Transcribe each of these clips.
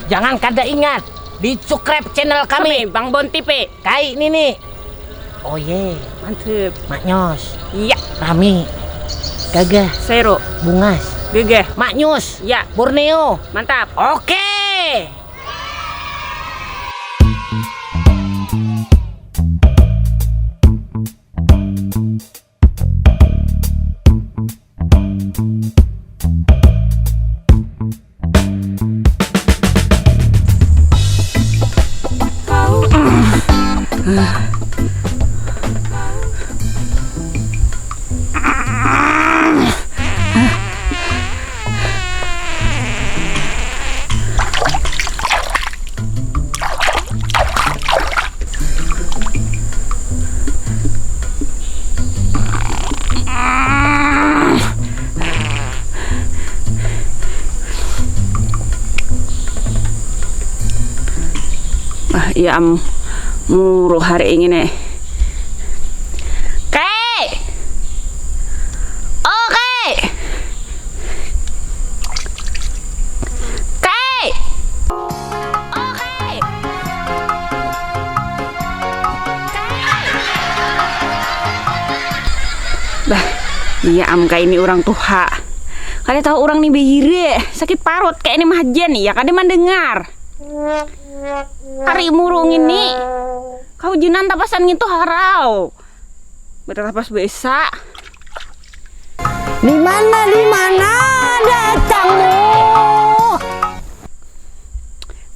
Jangan kada ingat di subscribe channel kami Bang Bon TV. Kai ini nih. Oh ye, Mantep. Maknyos, Iya. Rami, Gagah, Sero. Bungas, Gegeh. Maknyus, Ya. Borneo. Mantap. Oke. Ya muru hari ini nih. Kei. Oke. Kei. Oke. Bah, iya kak ini orang tua. Kalian tahu orang nih behire sakit parut kayak ini mahajen nih ya kalian mendengar. Hari murung ini kau jinan tapasan gitu harau betul tapas besa Di mana datangmu?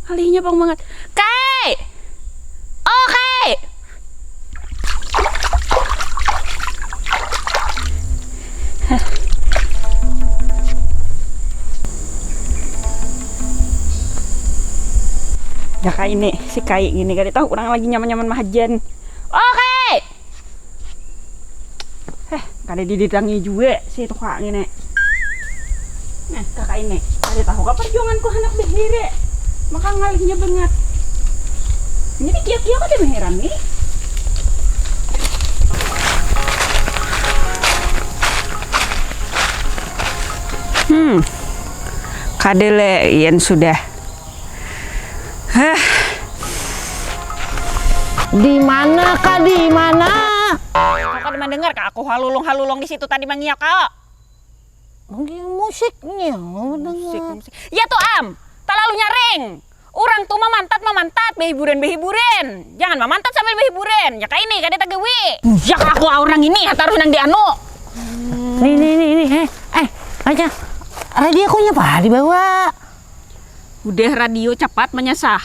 kalinya pang banget Kei. Oke. Ya kayak ini si Kai gini kali tahu orang lagi nyaman-nyaman mahajan. Oke. Kali diditangi juga si tukang ini. Nah kakak ini kali tahu kah perjuanganku anak behire maka ngalihnya banget. Ini kia-kia kan dia beheran nih. Kadele yang sudah. Di mana kak? Di mana? Kakak mendengar kak aku halulung di situ tadi mangiak kak. Mungkin musiknya. Musik. Ya tuh tak lalu nyaring. Orang tuh memantat behiburan. Jangan memantat sambil behiburan. Ya kayak ini kade tagewi. Ya aku orang ini taruh nang di anu. Nih. Aja. Radio aku nyapa dibawa. Udah radio cepat menyesah.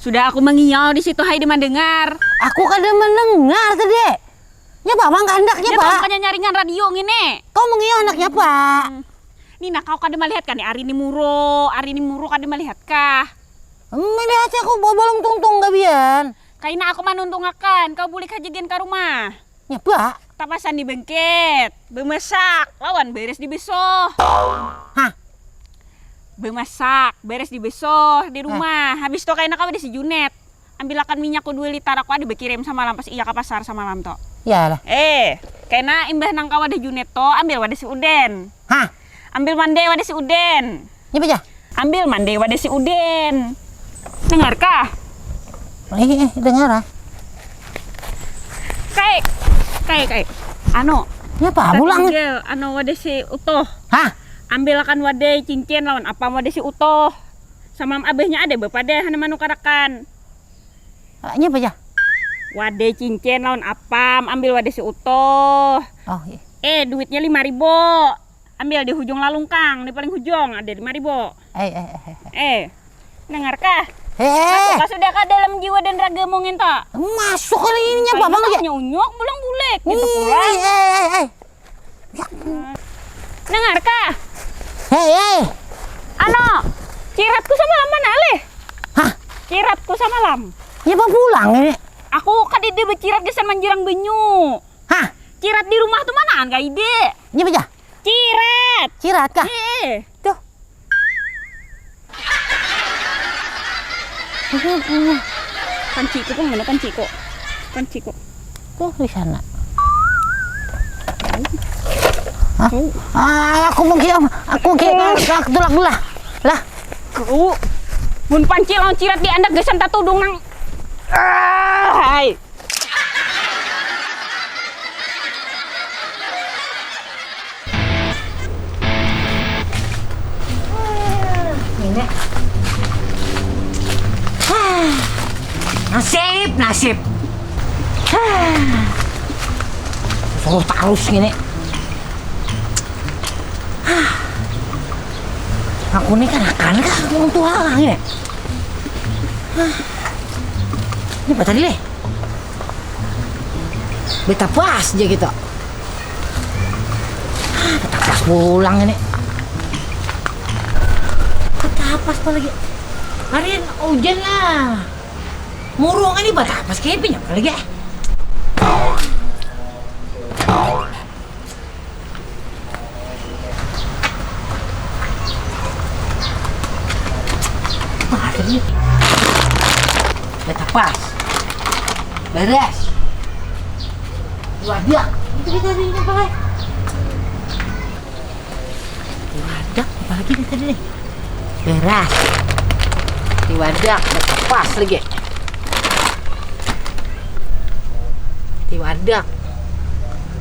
Sudah aku mengiau di situ hai mendengar. Aku kada mendengar tadi. Nyapa bang andaknya Ya pak. makanya nyaringan radio ngene. Kau mengiau anaknya pak. Nina kau kada melihat kan nih Ari ini muro kada melihat kah? Melihat aku bolong tungtung gabian. Kaina aku manuntung akan kau boleh kajigen ke rumah. Nyapa? Tapasan di bengket, bemasak, lawan beres di besoh. Hah? Bemasak, beres di besoh di rumah. Habis itu kaina kau di si Junet. Ambilakan minyakku 2 liter aku ada berkirim sama lampas iya ke pasar sama lam to. Ya lah. Kaina imbah nang kau ada Junet to, ambil wadah si Uden. Hah? Ambil mande wadah si Uden. Nyapa aja? Ambil mande wadah si Uden. Dengar kah? Dengar ah. Kayak. Anu. Nyapa pulang? Anu wadah si utuh. Hah? Ambilkan wadah cincin lawan apa wadah si utuh. Sama abahnya ada bapak deh hana manu karakan. Nyapa aja? Wadah cincin lawan apam, ambil wadah si utuh. Oh iya. Duitnya 5.000. Ambil di hujung lalungkang, di paling hujung ada 5.000. Dengar kah? Masuk sudah kah dalam jiwa dan raga mungkin tak? Masuk kali ini nyapa bang aja. Nyunyuk bulang bulek gitu pulang. Dengar kah? Ano? Ciratku sama lam mana leh? Hah? Ciratku sama lam. Nyapa pulang ini? Aku kan ide bercirat gesan manjirang benyu. Hah? Cirat di rumah tuh manaan kah ide? Nyapa aja? Cirat. Cirat kah? Tuh. Kanciko kok mana kanciko? Tuh di sana. Hah? Aku tulak belah. Lah. Kau Mun pancil on cirat di andak gesan tatudung nang. Hai. Ini. Nasib. Selalu terus gini. Aku ini kan akan orang tua ini. Ini apa tadi deh? Beta pas aja gitu. Beta pas pulang ini. Beta pas apa lagi? Harian hujan lah. Murung ini beta pas kepenya apa lagi? Beta pas. Beres. Wadah. Itu tadi ini apa lagi? Wadah, apa lagi nih tadi nih? Beres. Di wadah, beta pas lagi. Di wadah.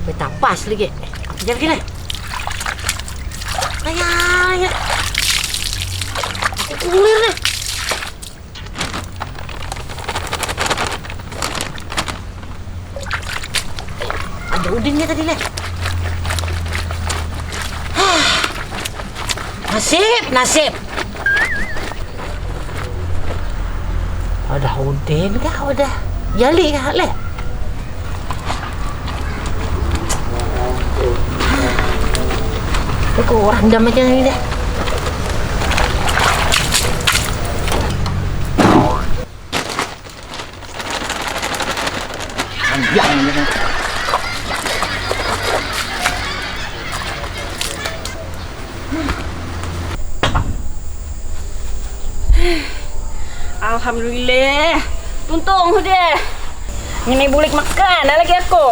Beta pas lagi. Apa jadi nih? Kayak ulir nih. Ada udinnya tadi nih. Nasib. Ada udin kah? Ada jali kah le? Kok orang dam aja ini deh. Panjang ini. Alhamdulillah. Tuntung deh. Ini bulik makan, ada lagi aku.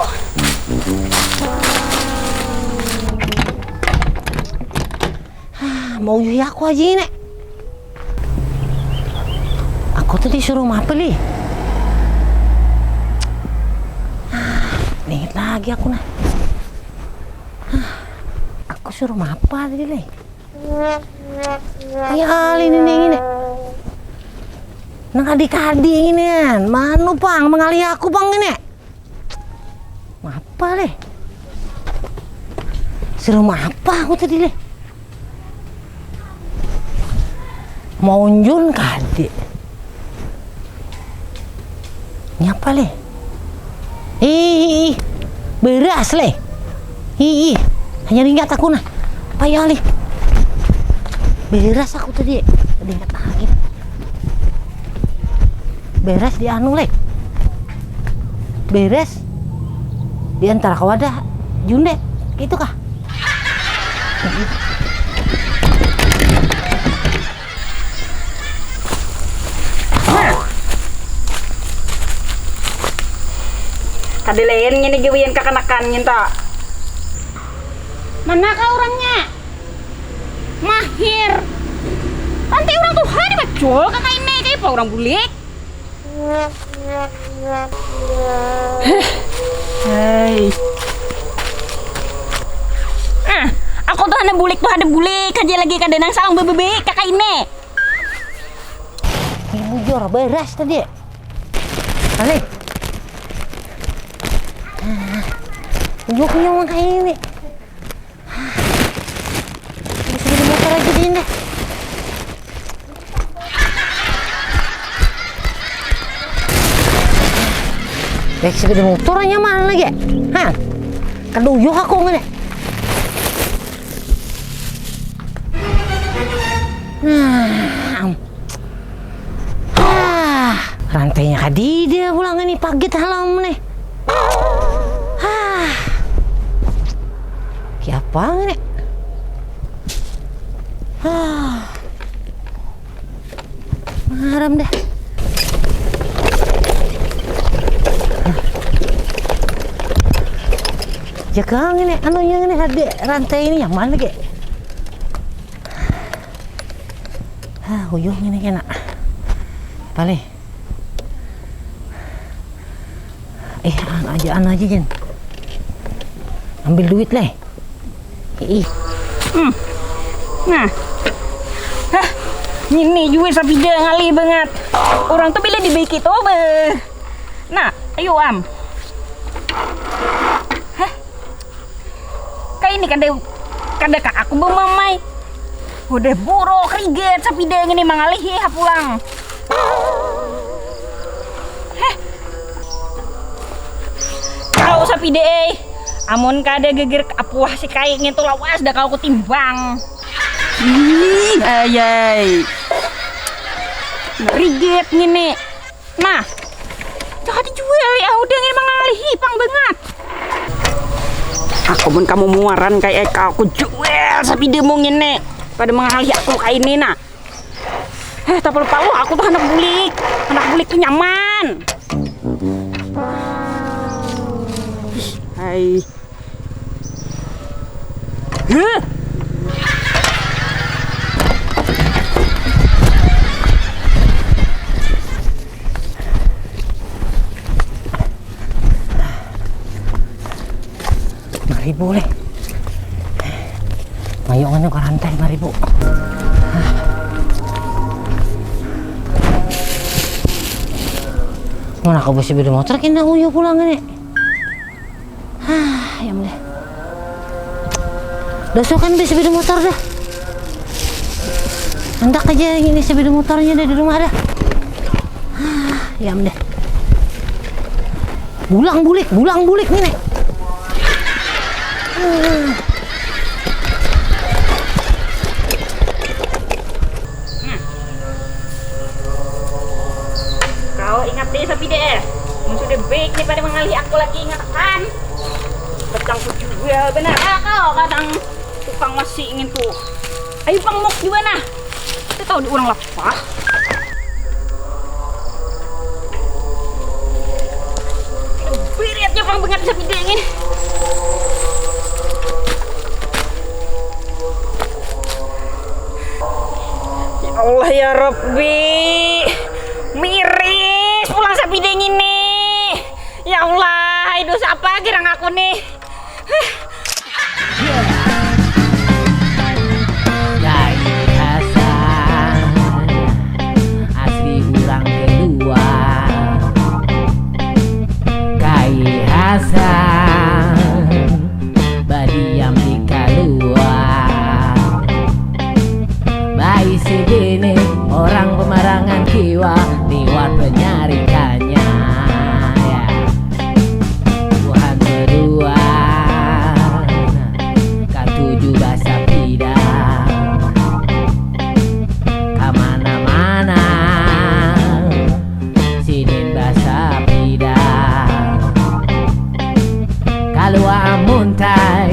Mau juga aku aja ini. Aku tadi suruh apa li? Ingat lagi aku nah. Aku suruh apa tadi li? Kayak ini. Nang adik-adik ini kan, manu bang, mengalih aku bang ini. Apa le? Suruh apa aku tadi le? Mau unjun kadi. Nyapa le? Beras le. Hanya ingat aku nah. Payah le. Beras aku tadi. Ingat lagi. Beres di anu le. Beres di antara kawadah Junde. Gitu kah? Tadi lain ini gawian kekanakan nyenta. Mana kau orangnya? Mahir. Nanti orang tuh hari macul kakak ini kayak apa orang bulik? Hei. Aku tuh ada bulik aja lagi kan denang saung bebe kakak ini. Bujur beres tadi. Ale. Gue punya uang kayak ini. Bisa di motor aja di ini. Baik sepeda motor aja mana lagi? Hah? Keduyuh aku ngene. Rantainya kadida pulang ini pagi halam nih. Siapa nih? Haram dah. Jaga ini, anunya ini ada rantai ini yang mana ke? Uyuh ini kena. Pale. An aja Jen. Ambil duit leh. Nah. Hah, ini juga sapi dia ngali banget. Orang tuh bila dibaiki tuh be. Nah, ayo am. Hah. Kayak ini kada kak aku bemamai. Udah buruk riget sapi dia ini mangalihi pulang. Heh. Kau sapi deh. Amun kada geger apuah si kai ngentu lawas dah kau ketimbang. Ayai. Riget ngene. Nah. Jangan dijual ya udah ngene mangalihi pang banget. Aku pun kamu muaran kayak aku jual sapi demo ngene. Pada mengalih aku kayak ini nak. Tak lupa lu aku tuh anak bulik tuh nyaman. Hai. Mari boleh. Mayongannya ke rantai 5.000. Mana kau bisa beda motor kena uyu pulang nih. Ya mulai. Besok kan bisa beda motor dah. Hendak aja ini sepeda motornya dari rumah dah. Ya mulai. Bulang bulik nih. Kau ingat deh sapi deh. Sudah baik nih pada mengalih aku lagi ingatan. Betang jual benar. Kau kadang tukang masih ingin tuh. Ayo pang mok juga nah. Kita tahu di orang lapah. Biritnya pang banget sapi deh ini. Ya Allah ya Rabbi. Miris pulang sapi dingin nih. Ya Allah, itu siapa girang aku nih. Yai Hasan asli urang kedua. Kai Hasan badiam di kaluar. Bayi segini orang pemarangan kiwa lewat penyarikannya ya. Tuhan berdua K7 bahasa pidang kamana-mana sinin bahasa pidang kalau amun kai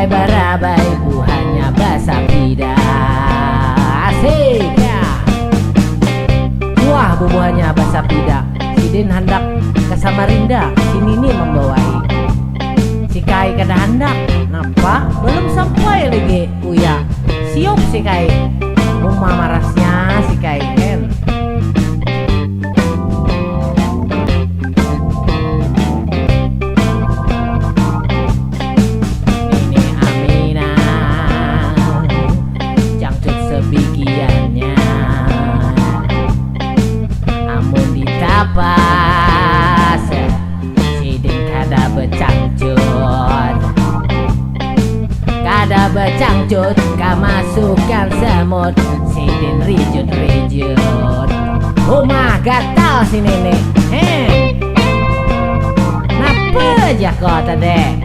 barabai buhannya bahasa pidang asik ya. Wah bubuhannya bahasa pida. Sidin hendak ke Samarinda, si Nini membawai. Si Kai kada hendak, napa? Belum sampai lagi uya. Siok si Kai. Rumah marasnya si Kai kan. Nini Aminah, jangcut sebikiannya. Amun ditapas sidin kada becangcut kamasukan semut sidin rijut rumah gatal si nenek napa aja kau tadi